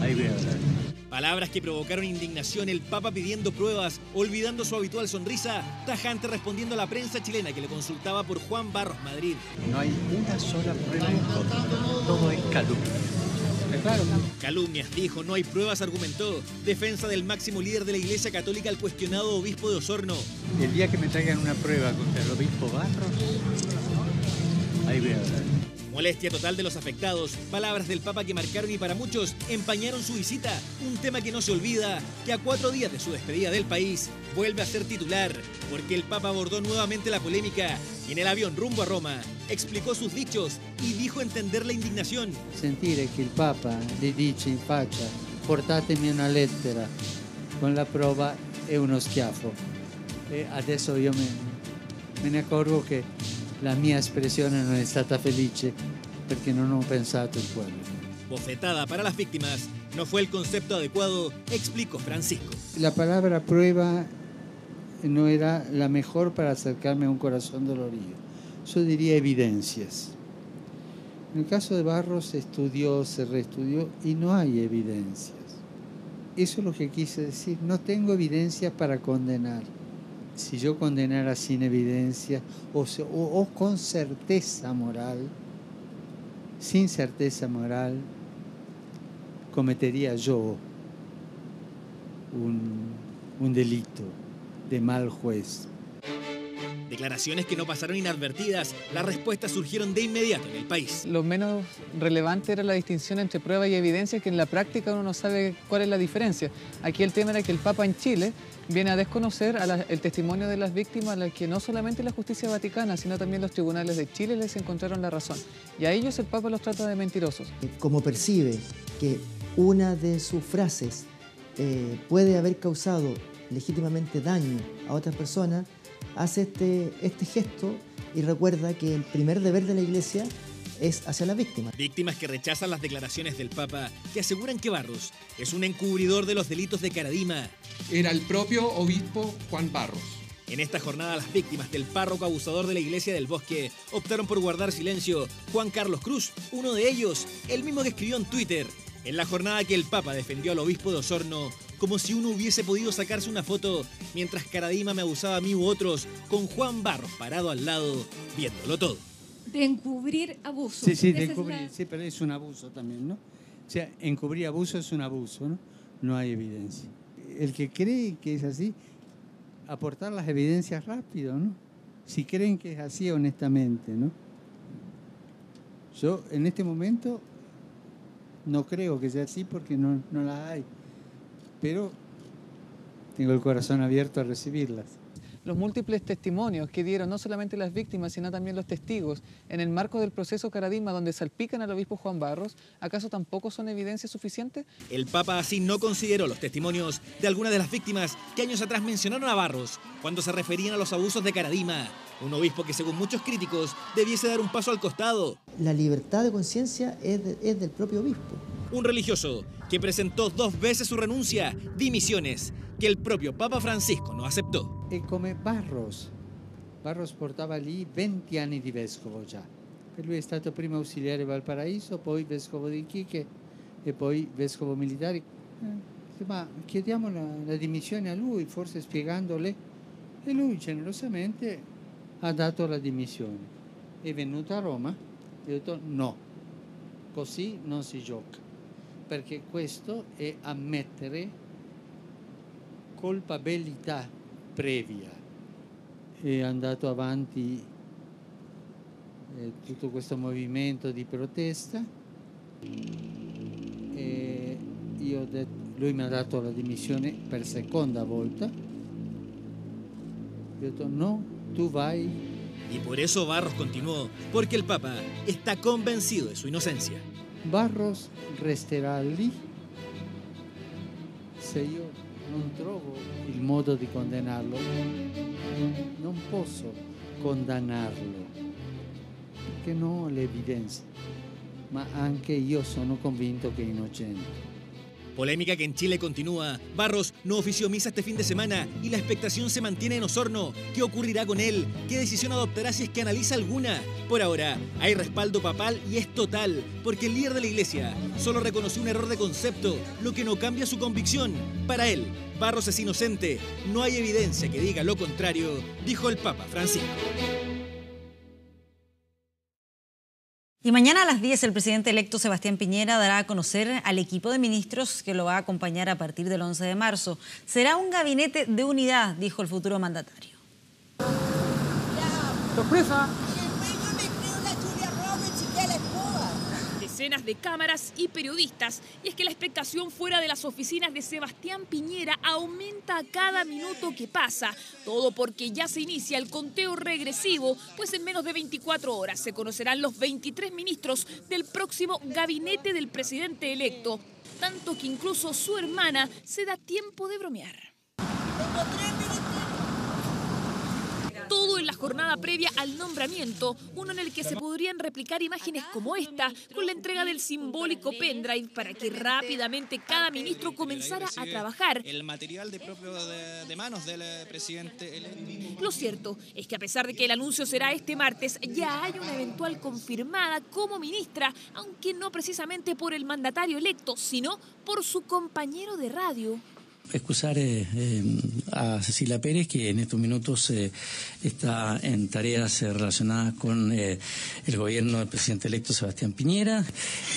ahí voy a hablar. Palabras que provocaron indignación, el Papa pidiendo pruebas, olvidando su habitual sonrisa, tajante respondiendo a la prensa chilena que le consultaba por Juan Barros Madrid. No hay una sola prueba en contra, todo es calumnia. Claro. Calumnias, dijo, no hay pruebas, argumentó. Defensa del máximo líder de la Iglesia Católica al cuestionado obispo de Osorno. El día que me traigan una prueba contra el obispo Barros, ahí voy a hablar. Molestia total de los afectados, palabras del Papa que marcaron y para muchos empañaron su visita. Un tema que no se olvida, que a 4 días de su despedida del país vuelve a ser titular, porque el Papa abordó nuevamente la polémica y en el avión rumbo a Roma explicó sus dichos y dijo entender la indignación. Sentire che il Papa gli dice in faccia portatemi una lettera con la prova è uno schiaffo. E adesso io me ne accorgo che la mia espressione non è stata felice perché non ho pensato il pueblo. Bofetada para las víctimas, no fue el concepto adecuado, explicó Francisco. La palabra prueba no era la mejor para acercarme a un corazón dolorido. Yo diría evidencias. En el caso de Barros se estudió, se reestudió y no hay evidencias. Eso es lo que quise decir. No tengo evidencias para condenar. Si yo condenara sin evidencia o con certeza moral, sin certeza moral, cometería yo un delito de mal juez. Declaraciones que no pasaron inadvertidas, las respuestas surgieron de inmediato en el país. Lo menos relevante era la distinción entre prueba y evidencia, que en la práctica uno no sabe cuál es la diferencia. Aquí el tema era que el Papa en Chile viene a desconocer el testimonio de las víctimas, a las que no solamente la justicia vaticana, sino también los tribunales de Chile les encontraron la razón. Y a ellos el Papa los trata de mentirosos. Como percibe que una de sus frases puede haber causado legítimamente daño a otras personas, hace este gesto y recuerda que el primer deber de la Iglesia es hacia las víctimas. Víctimas que rechazan las declaraciones del Papa, que aseguran que Barros es un encubridor de los delitos de Caradima. Era el propio obispo Juan Barros. En esta jornada, las víctimas del párroco abusador de la Iglesia del Bosque optaron por guardar silencio. Juan Carlos Cruz, uno de ellos, el mismo que escribió en Twitter, en la jornada que el Papa defendió al obispo de Osorno, como si uno hubiese podido sacarse una foto mientras Caradima me abusaba a mí u otros, con Juan Barros parado al lado, viéndolo todo. De encubrir abuso. Sí, de encubrir, sí, pero es un abuso también, ¿no? O sea, encubrir abuso es un abuso, ¿no? No hay evidencia. El que cree que es así, aportar las evidencias rápido, ¿no? Si creen que es así honestamente, ¿no? Yo en este momento no creo que sea así porque no las hay, pero tengo el corazón abierto a recibirlas. Los múltiples testimonios que dieron no solamente las víctimas, sino también los testigos en el marco del proceso Caradima, donde salpican al obispo Juan Barros, ¿acaso tampoco son evidencia suficiente? El Papa así no consideró los testimonios de algunas de las víctimas que años atrás mencionaron a Barros cuando se referían a los abusos de Caradima, un obispo que según muchos críticos debiese dar un paso al costado. La libertad de conciencia es del propio obispo. Un religioso que presentó 2 veces su renuncia, dimisiones, que el propio Papa Francisco no aceptò. È come Barros. Barros portava lì 20 anni di vescovo già. Per lui è stato prima ausiliare Valparaíso, poi vescovo di Iquique e poi vescovo militare. Ma chiediamo la dimissione a lui, forse spiegandole. E lui generosamente ha dato la dimissione. È venuto a Roma e ha detto no, così non si gioca. Perché questo è ammettere colpabilità previa. È andato avanti tutto questo movimento di protesta e io ho detto, lui mi ha dato la dimissione per seconda volta. Io ho detto no, tu vai. Y por eso Barros continuó, porque el Papa está convencido de su inocencia. Barros resterà lì se io non trovo il modo di condannarlo. Non posso condannarlo perché non ho le evidenze, ma anche io sono convinto che è innocente. Polémica que en Chile continúa. Barros no ofició misa este fin de semana y la expectación se mantiene en Osorno. ¿Qué ocurrirá con él? ¿Qué decisión adoptará si es que analiza alguna? Por ahora, hay respaldo papal y es total, porque el líder de la Iglesia solo reconoció un error de concepto, lo que no cambia su convicción. Para él, Barros es inocente. No hay evidencia que diga lo contrario, dijo el Papa Francisco. Y mañana a las 10 el presidente electo Sebastián Piñera dará a conocer al equipo de ministros que lo va a acompañar a partir del 11 de marzo. Será un gabinete de unidad, dijo el futuro mandatario. ¡Sorpresa! Decenas de cámaras y periodistas. Y es que la expectación fuera de las oficinas de Sebastián Piñera aumenta a cada minuto que pasa. Todo porque ya se inicia el conteo regresivo, pues en menos de 24 horas se conocerán los 23 ministros del próximo gabinete del presidente electo. Tanto que incluso su hermana se da tiempo de bromear. Todo en la jornada previa al nombramiento, uno en el que se podrían replicar imágenes como esta, con la entrega del simbólico pendrive para que rápidamente cada ministro comenzara a trabajar. El material de manos del presidente electo. Lo cierto es que a pesar de que el anuncio será este martes, ya hay una eventual confirmada como ministra, aunque no precisamente por el mandatario electo, sino por su compañero de radio. Excusar a Cecilia Pérez, que en estos minutos está en tareas relacionadas con el gobierno del presidente electo Sebastián Piñera.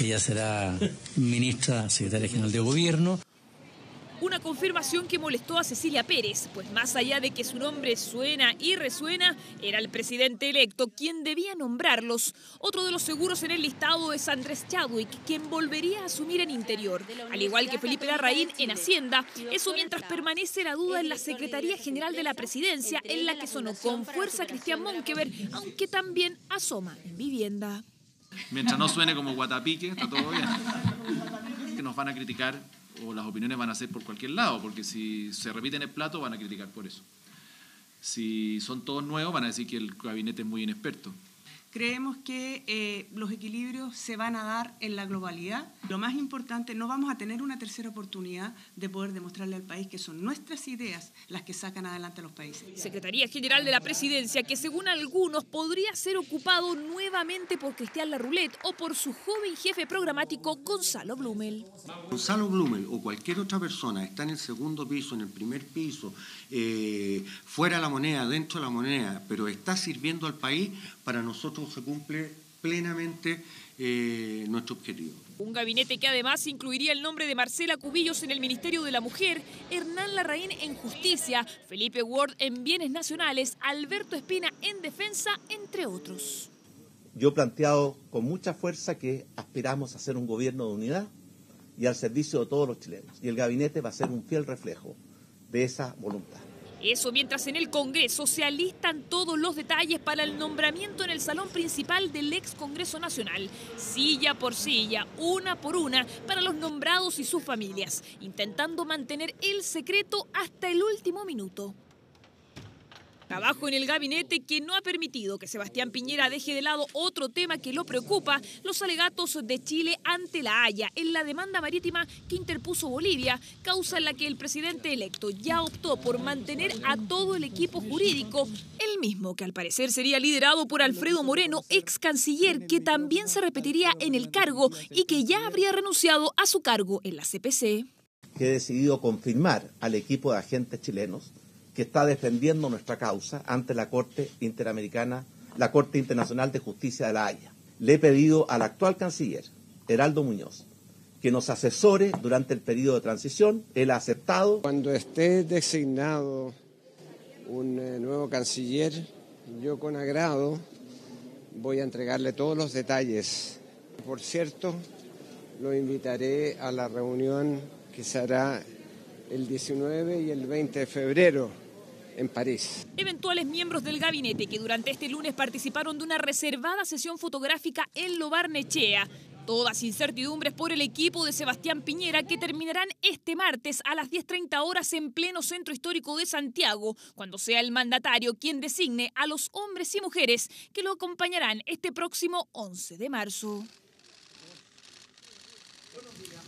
Ella será ministra, secretaria general de gobierno. Una confirmación que molestó a Cecilia Pérez, pues más allá de que su nombre suena y resuena, era el presidente electo quien debía nombrarlos. Otro de los seguros en el listado es Andrés Chadwick, quien volvería a asumir en Interior, al igual que Felipe Larraín en Hacienda. Eso mientras permanece la duda en la Secretaría General de la Presidencia, en la que sonó con fuerza Cristian Monkeberg, aunque también asoma en Vivienda. Mientras no suene como Guatapique, está todo bien. Que nos van a criticar o las opiniones van a ser por cualquier lado, porque si se repiten el plato van a criticar por eso. Si son todos nuevos van a decir que el gabinete es muy inexperto. Creemos que los equilibrios se van a dar en la globalidad. Lo más importante, no vamos a tener una tercera oportunidad de poder demostrarle al país que son nuestras ideas las que sacan adelante a los países. Secretaría General de la Presidencia, que según algunos podría ser ocupado nuevamente por Cristian Larroulet o por su joven jefe programático Gonzalo Blumel. Gonzalo Blumel o cualquier otra persona está en el segundo piso, en el primer piso, fuera de la moneda, dentro de la moneda, pero está sirviendo al país, para nosotros se cumple plenamente nuestro objetivo. Un gabinete que además incluiría el nombre de Marcela Cubillos en el Ministerio de la Mujer, Hernán Larraín en Justicia, Felipe Ward en Bienes Nacionales, Alberto Espina en Defensa, entre otros. Yo he planteado con mucha fuerza que aspiramos a hacer un gobierno de unidad y al servicio de todos los chilenos. Y el gabinete va a ser un fiel reflejo de esa voluntad. Eso mientras en el Congreso se alistan todos los detalles para el nombramiento en el salón principal del ex Congreso Nacional. Silla por silla, una por una, para los nombrados y sus familias, intentando mantener el secreto hasta el último minuto. Trabajo en el gabinete que no ha permitido que Sebastián Piñera deje de lado otro tema que lo preocupa, los alegatos de Chile ante la Haya en la demanda marítima que interpuso Bolivia, causa en la que el presidente electo ya optó por mantener a todo el equipo jurídico, el mismo que al parecer sería liderado por Alfredo Moreno, ex canciller, que también se repetiría en el cargo y que ya habría renunciado a su cargo en la CPC. Que he decidido confirmar al equipo de agentes chilenos que está defendiendo nuestra causa ante la Corte Interamericana, la Corte Internacional de Justicia de la Haya. Le he pedido al actual canciller, Heraldo Muñoz, que nos asesore durante el periodo de transición. Él ha aceptado. Cuando esté designado un nuevo canciller, yo con agrado voy a entregarle todos los detalles. Por cierto, lo invitaré a la reunión que se hará el 19 y el 20 de febrero en París. Eventuales miembros del gabinete que durante este lunes participaron de una reservada sesión fotográfica en Lo Barnechea. Todas incertidumbres por el equipo de Sebastián Piñera que terminarán este martes a las 10:30 horas en pleno Centro Histórico de Santiago, cuando sea el mandatario quien designe a los hombres y mujeres que lo acompañarán este próximo 11 de marzo.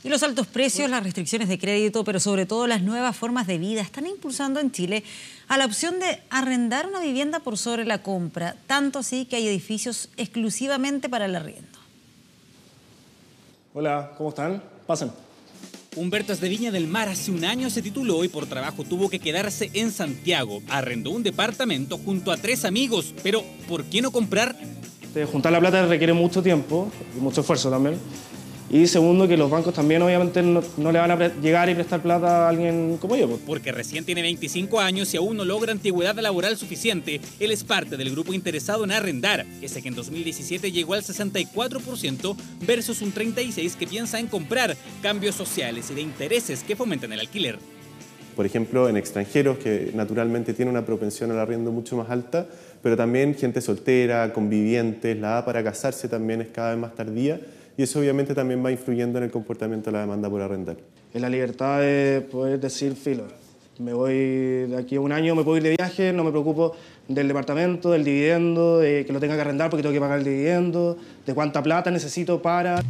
Y los altos precios, las restricciones de crédito, pero sobre todo las nuevas formas de vida están impulsando en Chile a la opción de arrendar una vivienda por sobre la compra, tanto así que hay edificios exclusivamente para el arriendo. Hola, ¿cómo están? Pasen. Humberto es de Viña del Mar, hace un año se tituló y por trabajo tuvo que quedarse en Santiago. Arrendó un departamento junto a 3 amigos, pero ¿por qué no comprar? Juntar la plata requiere mucho tiempo y mucho esfuerzo también. Y segundo, que los bancos también obviamente no le van a llegar y prestar plata a alguien como yo. Porque recién tiene 25 años y aún no logra antigüedad laboral suficiente. Él es parte del grupo interesado en arrendar, ese que en 2017 llegó al 64% versus un 36% que piensa en comprar, cambios sociales y de intereses que fomentan el alquiler. Por ejemplo, en extranjeros que naturalmente tienen una propensión al arriendo mucho más alta, pero también gente soltera, convivientes, la edad para casarse también es cada vez más tardía. Y eso obviamente también va influyendo en el comportamiento de la demanda por arrendar. Es la libertad de poder decir, filo, me voy de aquí a un año, me puedo ir de viaje, no me preocupo del departamento, del dividendo, de que lo tenga que arrendar porque tengo que pagar el dividendo, de cuánta plata necesito para...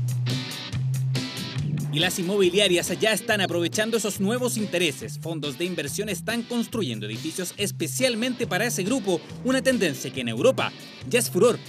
Y las inmobiliarias ya están aprovechando esos nuevos intereses. Fondos de inversión están construyendo edificios especialmente para ese grupo, una tendencia que en Europa ya es furor.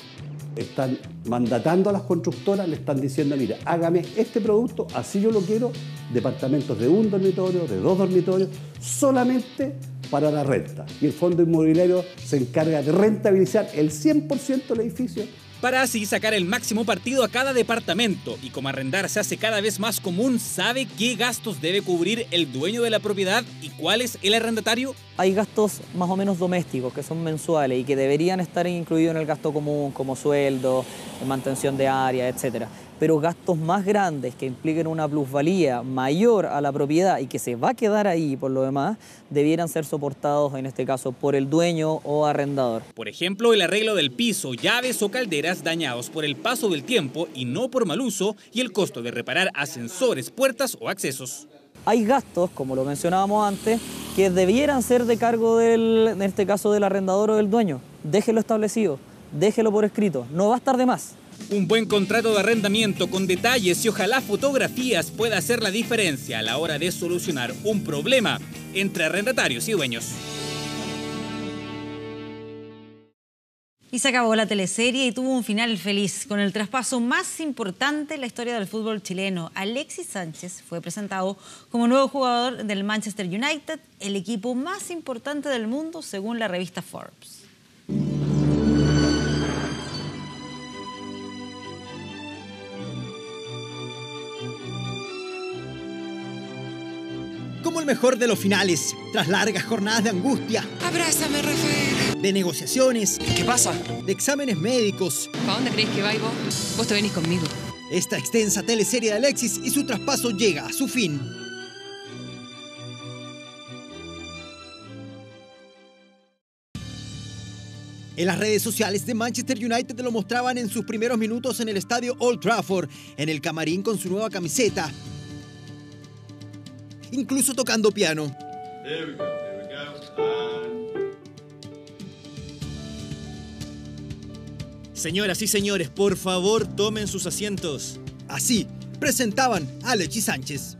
Están mandatando a las constructoras, le están diciendo, mira, hágame este producto, así yo lo quiero, departamentos de 1 dormitorio, de 2 dormitorios, solamente para la renta. Y el fondo inmobiliario se encarga de rentabilizar el 100% del edificio. Para así sacar el máximo partido a cada departamento. Y como arrendar se hace cada vez más común, ¿sabe qué gastos debe cubrir el dueño de la propiedad y cuál es el arrendatario? Hay gastos más o menos domésticos que son mensuales y que deberían estar incluidos en el gasto común, como sueldo, mantención de área, etc. Pero gastos más grandes que impliquen una plusvalía mayor a la propiedad y que se va a quedar ahí por lo demás, debieran ser soportados en este caso por el dueño o arrendador. Por ejemplo, el arreglo del piso, llaves o calderas dañados por el paso del tiempo y no por mal uso, y el costo de reparar ascensores, puertas o accesos. Hay gastos, como lo mencionábamos antes, que debieran ser de cargo en este caso del arrendador o del dueño. Déjelo establecido, déjelo por escrito, no va a estar de más. Un buen contrato de arrendamiento con detalles y ojalá fotografías pueda hacer la diferencia a la hora de solucionar un problema entre arrendatarios y dueños. Y se acabó la teleserie y tuvo un final feliz, con el traspaso más importante en la historia del fútbol chileno. Alexis Sánchez fue presentado como nuevo jugador del Manchester United, el equipo más importante del mundo según la revista Forbes. Como el mejor de los finales, tras largas jornadas de angustia. Abrázame, Rafael. De negociaciones. ¿Qué pasa? De exámenes médicos. ¿Para dónde crees que vais vos? Vos te venís conmigo. Esta extensa teleserie de Alexis y su traspaso llega a su fin. En las redes sociales de Manchester United lo mostraban en sus primeros minutos en el estadio Old Trafford, en el camarín con su nueva camiseta, incluso tocando piano. Señoras y señores, por favor, tomen sus asientos. Así presentaban a Alexis Sánchez.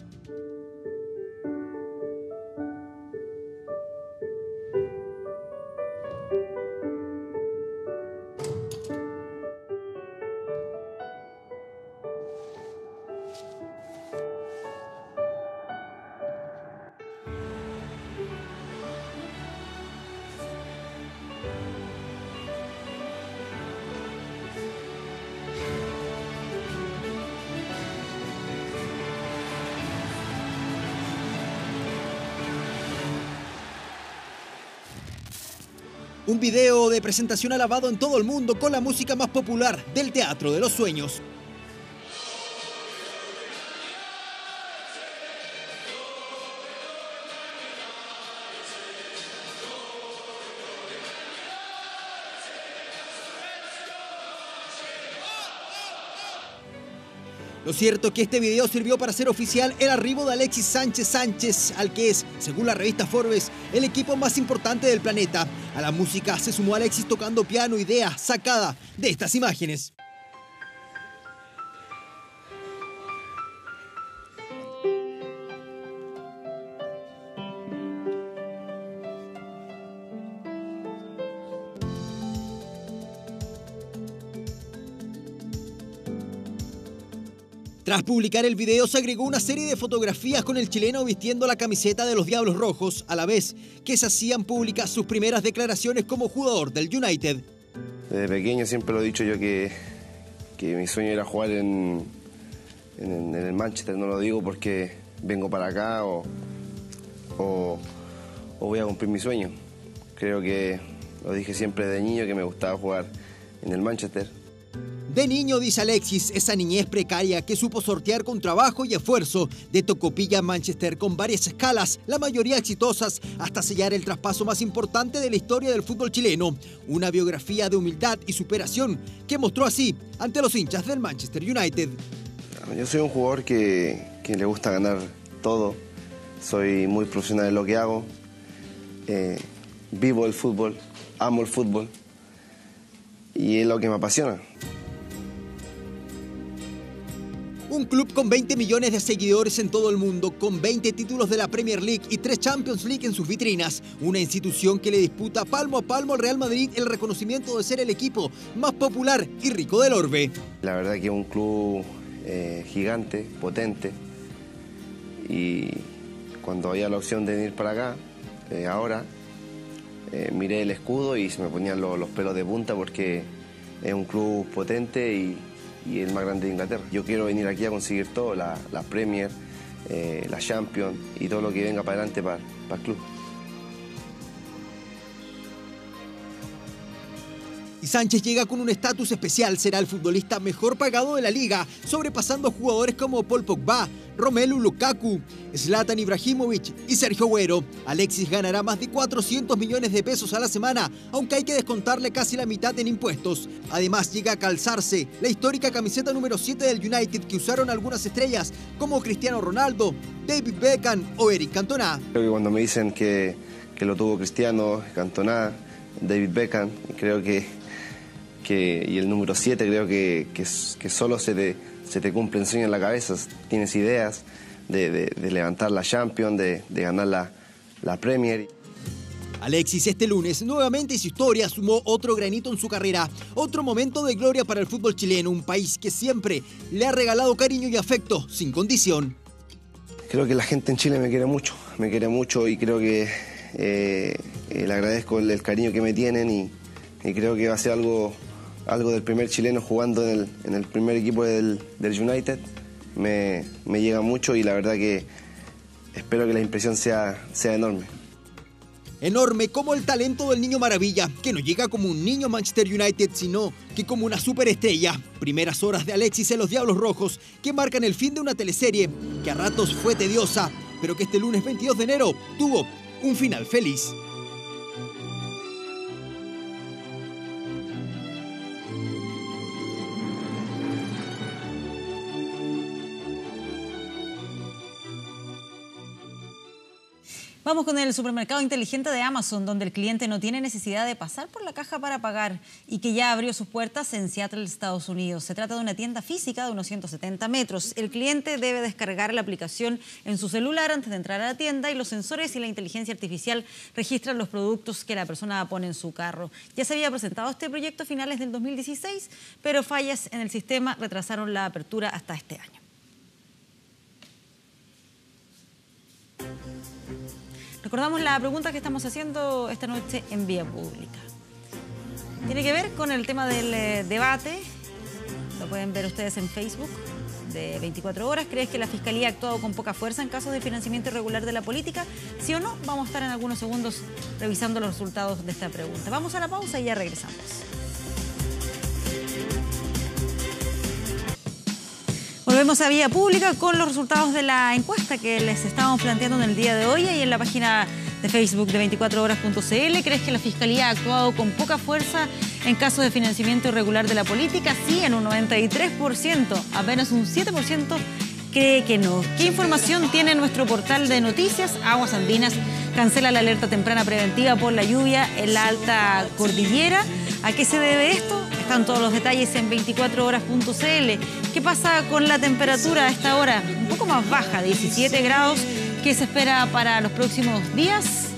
Un video de presentación alabado en todo el mundo con la música más popular del Teatro de los Sueños. Lo cierto es que este video sirvió para hacer oficial el arribo de Alexis Sánchez, al que es, según la revista Forbes, el equipo más importante del planeta. A la música se sumó Alexis tocando piano, idea sacada de estas imágenes. Tras publicar el video se agregó una serie de fotografías con el chileno vistiendo la camiseta de los Diablos Rojos, a la vez que se hacían públicas sus primeras declaraciones como jugador del United. Desde pequeño siempre lo he dicho yo que mi sueño era jugar en el Manchester. No lo digo porque vengo para acá o voy a cumplir mi sueño. Creo que lo dije siempre de niño que me gustaba jugar en el Manchester. De niño, dice Alexis, esa niñez precaria que supo sortear con trabajo y esfuerzo de Tocopilla a Manchester con varias escalas, la mayoría exitosas, hasta sellar el traspaso más importante de la historia del fútbol chileno. Una biografía de humildad y superación que mostró así ante los hinchas del Manchester United. Yo soy un jugador que le gusta ganar todo. Soy muy profesional en lo que hago. Vivo el fútbol, amo el fútbol y es lo que me apasiona. Un club con 20 millones de seguidores en todo el mundo, con 20 títulos de la Premier League y 3 Champions League en sus vitrinas. Una institución que le disputa palmo a palmo al Real Madrid el reconocimiento de ser el equipo más popular y rico del orbe. La verdad que es un club gigante, potente. Y cuando había la opción de venir para acá, ahora, miré el escudo y se me ponían los pelos de punta porque es un club potente y el más grande de Inglaterra. Yo quiero venir aquí a conseguir todo, la Premier, la Champions y todo lo que venga para adelante para el club. Y Sánchez llega con un estatus especial, será el futbolista mejor pagado de la liga, sobrepasando a jugadores como Paul Pogba, Romelu Lukaku, Zlatan Ibrahimovic y Sergio Agüero. Alexis ganará más de 400 millones de pesos a la semana, aunque hay que descontarle casi la mitad en impuestos. Además llega a calzarse la histórica camiseta número 7 del United que usaron algunas estrellas como Cristiano Ronaldo, David Beckham o Eric Cantona. Creo que cuando me dicen que lo tuvo Cristiano, Cantona, David Beckham, creo que y el número 7 creo que solo se te cumple el sueño en la cabeza. Tienes ideas de levantar la Champions, de ganar la Premier. Alexis este lunes nuevamente su historia sumó otro granito en su carrera, otro momento de gloria para el fútbol chileno, un país que siempre le ha regalado cariño y afecto sin condición. Creo que la gente en Chile me quiere mucho y creo que le agradezco el cariño que me tienen y creo que va a ser algo del primer chileno jugando en el primer equipo del United. Me llega mucho y la verdad que espero que la impresión sea enorme. Enorme como el talento del niño maravilla, que no llega como un niño Manchester United, sino que como una superestrella. Primeras horas de Alexis en los Diablos Rojos, que marcan el fin de una teleserie que a ratos fue tediosa, pero que este lunes 22 de enero tuvo un final feliz. Vamos con el supermercado inteligente de Amazon, donde el cliente no tiene necesidad de pasar por la caja para pagar y que ya abrió sus puertas en Seattle, Estados Unidos. Se trata de una tienda física de unos 170 metros. El cliente debe descargar la aplicación en su celular antes de entrar a la tienda y los sensores y la inteligencia artificial registran los productos que la persona pone en su carro. Ya se había presentado este proyecto a finales del 2016, pero fallas en el sistema retrasaron la apertura hasta este año. Recordamos la pregunta que estamos haciendo esta noche en Vía Pública. Tiene que ver con el tema del debate. Lo pueden ver ustedes en Facebook de 24 horas. ¿Crees que la Fiscalía ha actuado con poca fuerza en casos de financiamiento irregular de la política? ¿Sí o no? Vamos a estar en algunos segundos revisando los resultados de esta pregunta. Vamos a la pausa y ya regresamos. Volvemos a Vía Pública con los resultados de la encuesta que les estábamos planteando en el día de hoy y en la página de Facebook de 24horas.cl. ¿Crees que la Fiscalía ha actuado con poca fuerza en casos de financiamiento irregular de la política? Sí, en un 93%. Apenas un 7% cree que no. ¿Qué información tiene nuestro portal de noticias? Aguas Andinas cancela la alerta temprana preventiva por la lluvia en la alta cordillera. ¿A qué se debe esto? Están todos los detalles en 24horas.cl. ¿Qué pasa con la temperatura a esta hora? Un poco más baja, 17 grados. ¿Qué se espera para los próximos días?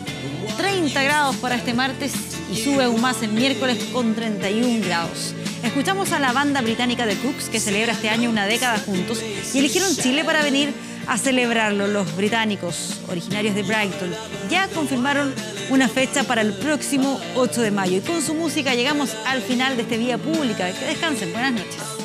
30 grados para este martes y sube aún más el miércoles con 31 grados. Escuchamos a la banda británica The Cooks, que celebra este año una década juntos y eligieron Chile para venir a celebrarlo. Los británicos, originarios de Brighton, ya confirmaron una fecha para el próximo 8 de mayo. Y con su música llegamos al final de este Vía Pública. Que descansen. Buenas noches.